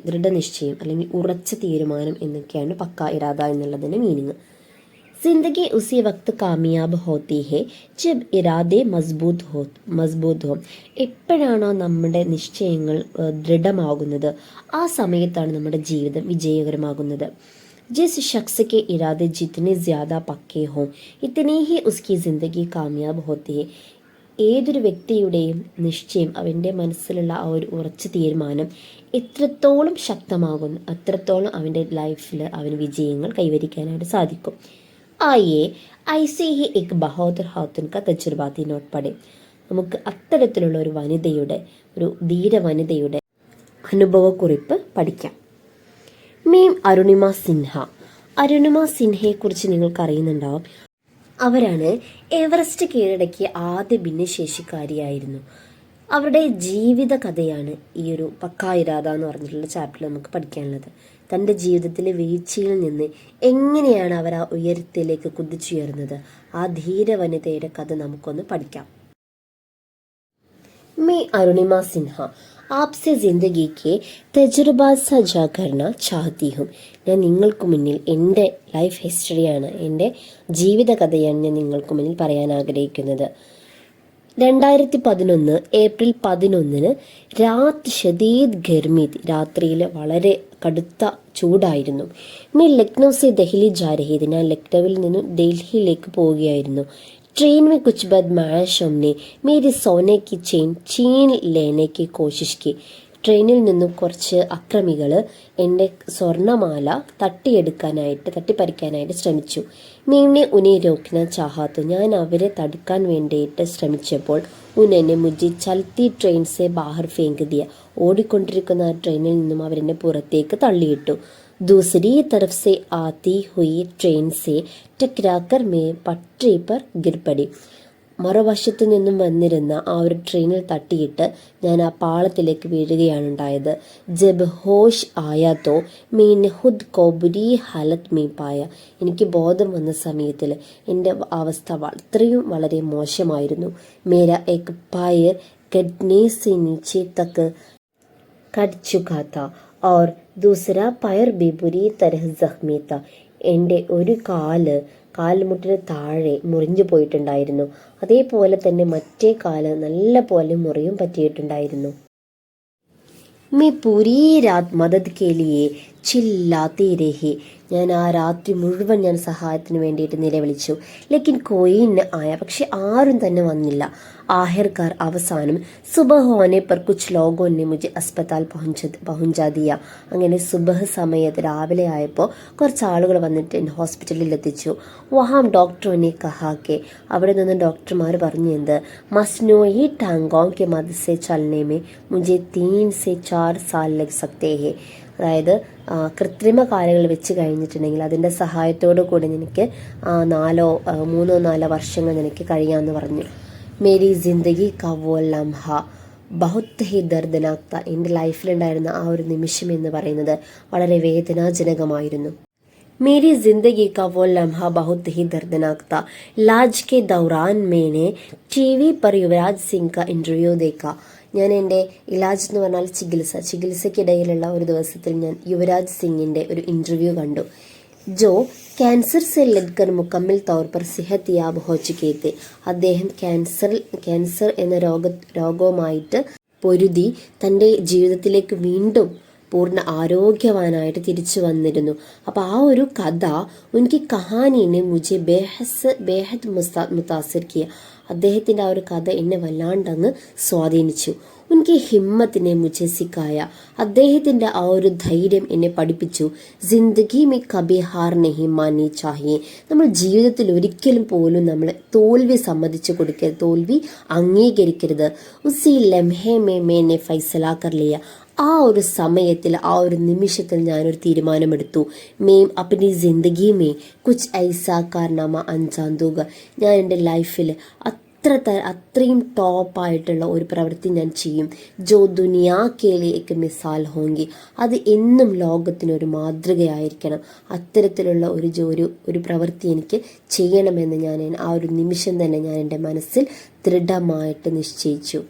S1: ദൃഢനിശ്ചയം അല്ലെങ്കിൽ ഉറച്ച തീരുമാനം എന്നൊക്കെയാണ് പക്ക ഇരാദ എന്നുള്ളതിൻ്റെ മീനിങ്. जिंदगी उसी वक्त कामयाब होती है जब ഇരാദെ മസ്ബൂത്ത് ഹോ, എപ്പോഴാണോ നമ്മുടെ നിശ്ചയങ്ങൾ ദൃഢമാകുന്നത് ആ സമയത്താണ് നമ്മുടെ ജീവിതം വിജയകരമാകുന്നത്. जिस शख्स के इरादे जितने ज़्यादा पक्के हों इतनी ही उसकी ज़िंदगी कामयाब होती है. ഏതൊരു വ്യക്തിയുടെയും നിശ്ചയം, അവൻ്റെ മനസ്സിലുള്ള ആ ഒരു ഉറച്ച തീരുമാനം എത്രത്തോളം ശക്തമാകുന്നു അത്രത്തോളം അവൻ്റെ ലൈഫിൽ അവന് വിജയങ്ങൾ കൈവരിക്കാനായിട്ട് സാധിക്കും. ആയേ ഐസെ ഹി എക് ബഹോദർ ഖാത്തുൻ കാ തജുർബാത്തി നോട്ട് പഠേ, നമുക്ക് അത്തരത്തിലുള്ള ഒരു വനിതയുടെ, ഒരു ധീര വനിതയുടെ അനുഭവക്കുറിപ്പ് പഠിക്കാം. മീം അരുണിമ സിൻഹ. അരുണിമ സിൻഹയെക്കുറിച്ച് നിങ്ങൾക്ക് അറിയുന്നുണ്ടാവും. അവരാണ് എവറസ്റ്റ് കീഴടക്കിയ ആദ്യ ഭിന്നശേഷിക്കാരിയായിരുന്നു. അവരുടെ ജീവിത കഥയാണ് ഈ ഒരു പക്കാ ഇരാദ എന്ന് പറഞ്ഞിട്ടുള്ള ചാപ്റ്ററിൽ നമുക്ക് പഠിക്കാനുള്ളത്. തൻ്റെ ജീവിതത്തിലെ വീഴ്ചയിൽ നിന്ന് എങ്ങനെയാണ് അവർ ആ ഉയരത്തിലേക്ക് കുതിച്ചുയർന്നത്, ആ ധീര വനിതയുടെ കഥ നമുക്കൊന്ന് പഠിക്കാം. मैं अरुणिमा सिन्हा आपसे ജിന്ദഗി के തജുർബാ സജാ കർണ ചാഹത്തി ഹും. ഞാൻ നിങ്ങൾക്ക് മുന്നിൽ എൻ്റെ ലൈഫ് ഹിസ്റ്ററിയാണ്, എൻ്റെ ജീവിതകഥയാണ് ഞാൻ നിങ്ങൾക്ക് മുന്നിൽ പറയാൻ ആഗ്രഹിക്കുന്നത്. 2011 ഏപ്രിൽ 11 രാത് ഷദീദ് ഗർമി, രാത്രിയിൽ വളരെ കടുത്ത ചൂടായിരുന്നു. മേ ലക്നൗ സെ ദഹ്ലി ജാ രഹി थी, ഞാൻ ലക്നൌവിൽ നിന്നും ഡൽഹിയിലേക്ക് പോവുകയായിരുന്നു. ट्रेन में कुछ बदमाशों ने मेरी सोने की चेन छीन लेने की कोशिश की. ട്രെയിനിൽ നിന്നും കുറച്ച് അക്രമികൾ എൻ്റെ സ്വർണ്ണമാല തട്ടിപ്പറിക്കാനായിട്ട് ശ്രമിച്ചു. മീനെ ഉനെ രോക്കന ചാഹാത്തു, ഞാൻ അവരെ തടുക്കാൻ വേണ്ടിയിട്ട് ശ്രമിച്ചപ്പോൾ ഉന്നെ മുജി ചൽത്തി ട്രെയിൻ സെ ബാഹർ ഫേങ്ക് ദിയ, ഓടിക്കൊണ്ടിരിക്കുന്ന ആ ട്രെയിനിൽ നിന്നും അവരെന്നെ പുറത്തേക്ക് തള്ളിയിട്ടു. दूसरी तरफ से आती हुई ट्रेन से टकराकर मैं पटरी पर गिर पड़ी. മറുവശത്തു നിന്നും വന്നിരുന്ന ആ ഒരു ട്രെയിനിൽ തട്ടിയിട്ട് ഞാൻ ആ പാളത്തിലേക്ക് വീഴുകയാണ് ഉണ്ടായത്. ജബ് ഹോഷ് ആയാത്തോ മീൻ ഹുദ് കോബുരി ഹലത് മീ പായ, എനിക്ക് ബോധം വന്ന സമയത്തിൽ എൻ്റെ അവസ്ഥ അത്രയും വളരെ മോശമായിരുന്നു. മേര എക് പായർ ഗഡ്നെ സെ നീച്ചെ തക്ക് കട് ചുകാ था और दूसरा पैर भी बुरी तरह जख्मी था. എൻ്റെ ഒരു കാൽമുട്ടിന് താഴെ മുറിഞ്ഞു പോയിട്ടുണ്ടായിരുന്നു. അതേപോലെ തന്നെ മറ്റേ കാല് നല്ല പോലെ മുറിയും പറ്റിയിട്ടുണ്ടായിരുന്നു. मैं पूरी रात मदद के लिए ചില്ലാത്തി രഹി, ഞാൻ ആ രാത്രി മുഴുവൻ ഞാൻ സഹായത്തിന് വേണ്ടിയിട്ട് നിലവിളിച്ചു. ലേക്കിൻ കോയിന് ആയ, പക്ഷെ ആരും തന്നെ വന്നില്ല. ആഹിർക്കാർ അവസാനം സുബഹ് ഹോനെ പർ കുച്ച് ലോഗോനെ മുझे അസ്പതാൽ പहुंचा दिया. അങ്ങനെ സുബഹ് സമയത്ത് രാവിലെ ആയപ്പോൾ കുറച്ച് ആളുകൾ വന്നിട്ട് എന്നെ ഹോസ്പിറ്റലിൽ എത്തിച്ചു. വഹാം ഡോക്ടറിനെ കഹാക്കെ, അവിടെ നിന്ന് ഡോക്ടർമാർ പറഞ്ഞു എന്ത്, മസ്നോയി ടാങ്കോं के मदद से चलने में मुझे 3 से 4 साल लग सकते हैं. അതായത് കൃത്രിമ കാലുകൾ വെച്ച് കഴിഞ്ഞിട്ടുണ്ടെങ്കിൽ അതിൻ്റെ സഹായത്തോടു കൂടി നിനക്ക് 3-4 വർഷങ്ങൾ നിനക്ക് കഴിയാമെന്ന് പറഞ്ഞു. മേരി ജിന്ദഗി കാ വോ ലംഹ ബഹുത് ഹി ദർദനാക് താ, എൻ്റെ ലൈഫിലുണ്ടായിരുന്ന ആ ഒരു നിമിഷം എന്ന് പറയുന്നത് വളരെ വേദനാജനകമായിരുന്നു. मेरी जिंदगी का वो लम्हा बहुत ही दर्दनाक था. लाज के दौरान मैंने टीवी पर युवराज सिंह का इंटरव्यू देखा. ഞാൻ എൻ്റെ ഇലാജ് എന്ന് പറഞ്ഞാൽ ചികിത്സയ്ക്കിടയിലുള്ള ഒരു ദിവസത്തിൽ ഞാൻ യുവരാജ് സിംഗിൻ്റെ ഒരു ഇൻ്റർവ്യൂ കണ്ടു. ജോ ക്യാൻസർ से लड़कर मुकम्मल तौर पर सेहतयाब हो चुके थे. അദ്ദേഹം ക്യാൻസർ എന്ന രോഗവുമായിട്ട് പൊരുതി തൻ്റെ ജീവിതത്തിലേക്ക് വീണ്ടും പൂർണ്ണ ആരോഗ്യവാനായിട്ട് തിരിച്ചു വന്നിരുന്നു. അപ്പോൾ ആ ഒരു കഥ ഉനക്ക് കഹാനീനെ മുझे ബേഹദ് മുതാസിർ കിയ, അദ്ദേഹത്തിൻ്റെ ആ ഒരു കഥ എന്നെ വല്ലാണ്ടങ്ങ് സ്വാധീനിച്ചു. ഉനക്ക് ഹിമ്മത്തിനെ മുझे സിക്കായ, അദ്ദേഹത്തിൻ്റെ ആ ഒരു ധൈര്യം എന്നെ പഠിപ്പിച്ചു. ജിന്ദഗി മേ കബി ഹാർ നഹി മാനി ചാഹിയെ, നമ്മൾ ജീവിതത്തിൽ ഒരിക്കലും പോലും നമ്മൾ തോൽവി സമ്മതിച്ചു കൊടുക്കരുത്, തോൽവി അംഗീകരിക്കരുത്. ഉസി ലംഹെ മേ മേനെ ഫൈസല കർ ലിയ, ആ ഒരു സമയത്തിൽ ആ ഒരു നിമിഷത്തിൽ ഞാനൊരു തീരുമാനമെടുത്തു. മേം അപ്പനി ജിന്ദഗി മേ കുച്ച് ഐസാ കാർനാമ അഞ്ചാം ദൂക, ഞാൻ എൻ്റെ ലൈഫിൽ അത്രയും ടോപ്പായിട്ടുള്ള ഒരു പ്രവൃത്തി ഞാൻ ചെയ്യും. ജോ ദുനിയാ കേലി എക്ക് മിസാൽ ഹോങ്കി, അത് എന്നും ലോകത്തിനൊരു മാതൃകയായിരിക്കണം. അത്തരത്തിലുള്ള ഒരു പ്രവൃത്തി എനിക്ക് ചെയ്യണമെന്ന് ഞാൻ ആ ഒരു നിമിഷം തന്നെ ഞാൻ എൻ്റെ മനസ്സിൽ ദൃഢമായിട്ട് നിശ്ചയിച്ചു.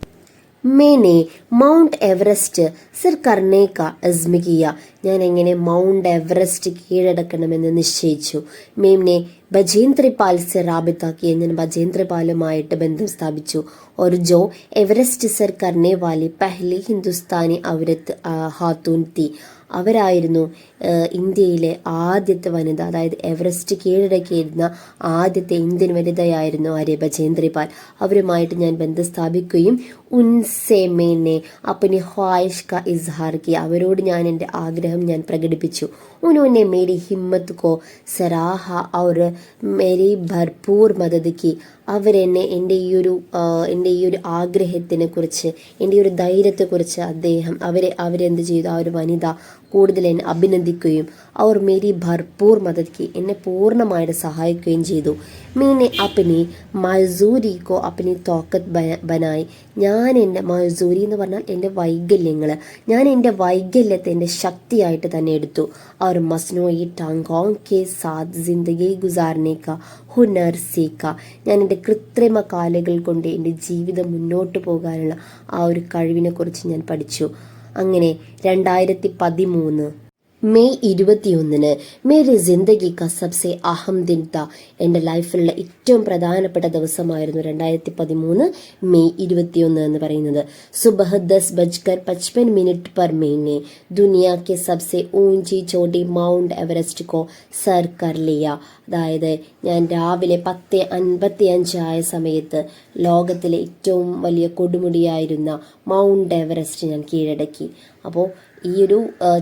S1: मैंने മൗണ്ട് എവറസ്റ്റ് സിർ കർണേ കാ അസ്മ കിയ, ഞാൻ എങ്ങനെ മൗണ്ട് എവറസ്റ്റ് കീഴടക്കണമെന്ന് നിശ്ചയിച്ചു. മേംനെ ബജേന്ദ്രപാൽ സെ റാബിത്ത കിയ, ഞാൻ ബജേന്ദ്രപാലുമായിട്ട് ബന്ധം സ്ഥാപിച്ചു. और जो एवरेस्ट सर करने वाली पहली हिंदुस्तानी औरत ഖാത്തൂൻ थी, അവരായിരുന്നു ഇന്ത്യയിലെ ആദ്യത്തെ വനിത, അതായത് എവറസ്റ്റ് കീഴടക്കിയിരുന്ന ആദ്യത്തെ ഇന്ത്യൻ വനിതയായിരുന്നു ആര്യ ബജേന്ദ്രപാൽ. അവരുമായിട്ട് ഞാൻ ബന്ധം സ്ഥാപിക്കുകയും ഉൻസെ മേനെ അപ്പനി ഖ്വാഹിഷ് കാ ഇസ്ഹാർ കിയ, അവരോട് ഞാൻ എൻ്റെ ആഗ്രഹം ആഗ്രഹം ഞാൻ പ്രകടിപ്പിച്ചു. ഉन्होंने मेरी हिम्मत को सराहा और मेरी भरपूर मदद की. അവരെന്നെ എൻ്റെ ഈ ഒരു ആഗ്രഹത്തിനെ കുറിച്ച്, എൻ്റെ ഈ ഒരു ധൈര്യത്തെക്കുറിച്ച് അവരെന്ത് ചെയ്തു, ആ ഒരു വനിത കൂടുതൽ എന്നെ അഭിനന്ദിക്കുകയും അവർ മേരി ഭർപൂർ മദദ്ക്ക് എന്നെ പൂർണ്ണമായിട്ട് സഹായിക്കുകയും ചെയ്തു. മീനെ അപ്പനി മസൂരിക്കോ അപ്പനി തോക്കത്ത് ബനായി. ഞാൻ എൻ്റെ മസൂരി എന്ന് പറഞ്ഞാൽ എൻ്റെ വൈകല്യങ്ങൾ, ഞാൻ എൻ്റെ വൈകല്യത്തെ എൻ്റെ ശക്തിയായിട്ട് തന്നെ എടുത്തു. അവർ മസ്നോയി ടാങ്കോं के साथ जिंदगी गुजारने का हुनർ സീക്ക. ഞാൻ എൻ്റെ കൃത്രിമ കാലുകൾ കൊണ്ട് എൻ്റെ ജീവിതം മുന്നോട്ട് പോകാനുള്ള ആ ഒരു കഴിവിനെ കുറിച്ച് ഞാൻ പഠിച്ചു. അങ്ങനെ 2013 മെയ് 21 മേരി ജിന്ദഗി കാ സബ്സെ അഹം ദിൻ താ. എൻ്റെ ലൈഫിലുള്ള ഏറ്റവും പ്രധാനപ്പെട്ട ദിവസമായിരുന്നു 2013 മെയ് 21 എന്ന് പറയുന്നത്. സുബഹ് 10:55 पर मैंने दुनिया के सबसे ऊंची चोटी മൗണ്ട് എവറസ്റ്റ് കോ സർ കർ ലിയ. അതായത് ഞാൻ രാവിലെ 10:55 ആയ സമയത്ത് ലോകത്തിലെ ഏറ്റവും വലിയ കൊടുമുടിയായിരുന്ന മൗണ്ട് എവറസ്റ്റ് ഞാൻ കീഴടക്കി. അപ്പോൾ ഈ ഒരു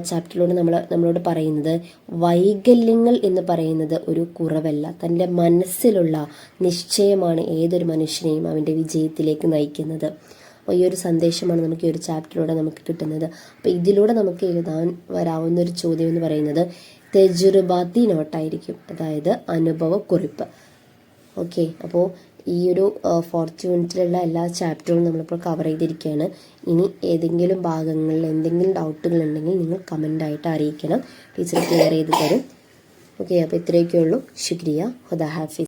S1: ചാപ്റ്ററിലൂടെ നമ്മളോട് പറയുന്നത് വൈകല്യങ്ങൾ എന്ന് പറയുന്നത് ഒരു കുറവല്ല, തൻ്റെ മനസ്സിലുള്ള നിശ്ചയമാണ് ഏതൊരു മനുഷ്യനെയും അവൻ്റെ വിജയത്തിലേക്ക് നയിക്കുന്നത്. അപ്പോൾ ഈ ഒരു സന്ദേശമാണ് നമുക്ക് ഈ ഒരു ചാപ്റ്ററിലൂടെ നമുക്ക് കിട്ടുന്നത്. അപ്പോൾ ഇതിലൂടെ നമുക്ക് എഴുതാൻ വരാവുന്ന ഒരു ചോദ്യം എന്ന് പറയുന്നത് തെജുർബാത്തി നോട്ടായിരിക്കും, അതായത് അനുഭവക്കുറിപ്പ്. ഓക്കെ, അപ്പോൾ ഈ ഒരു 4th യൂണിറ്റിലുള്ള എല്ലാ ചാപ്റ്ററുകളും നമ്മളിപ്പോൾ കവർ ചെയ്തിരിക്കുകയാണ്. ഇനി ഏതെങ്കിലും ഭാഗങ്ങളിൽ എന്തെങ്കിലും ഡൗട്ടുകൾ ഉണ്ടെങ്കിൽ നിങ്ങൾ കമൻ്റായിട്ട് അറിയിക്കണം, ടീച്ചർ ക്ലിയർ ചെയ്ത് തരും. ഓക്കെ, അപ്പോൾ ഇത്രയൊക്കെ ഉള്ളൂ. ശുക്രിയ. ഖുദാ ഹാഫിസ്.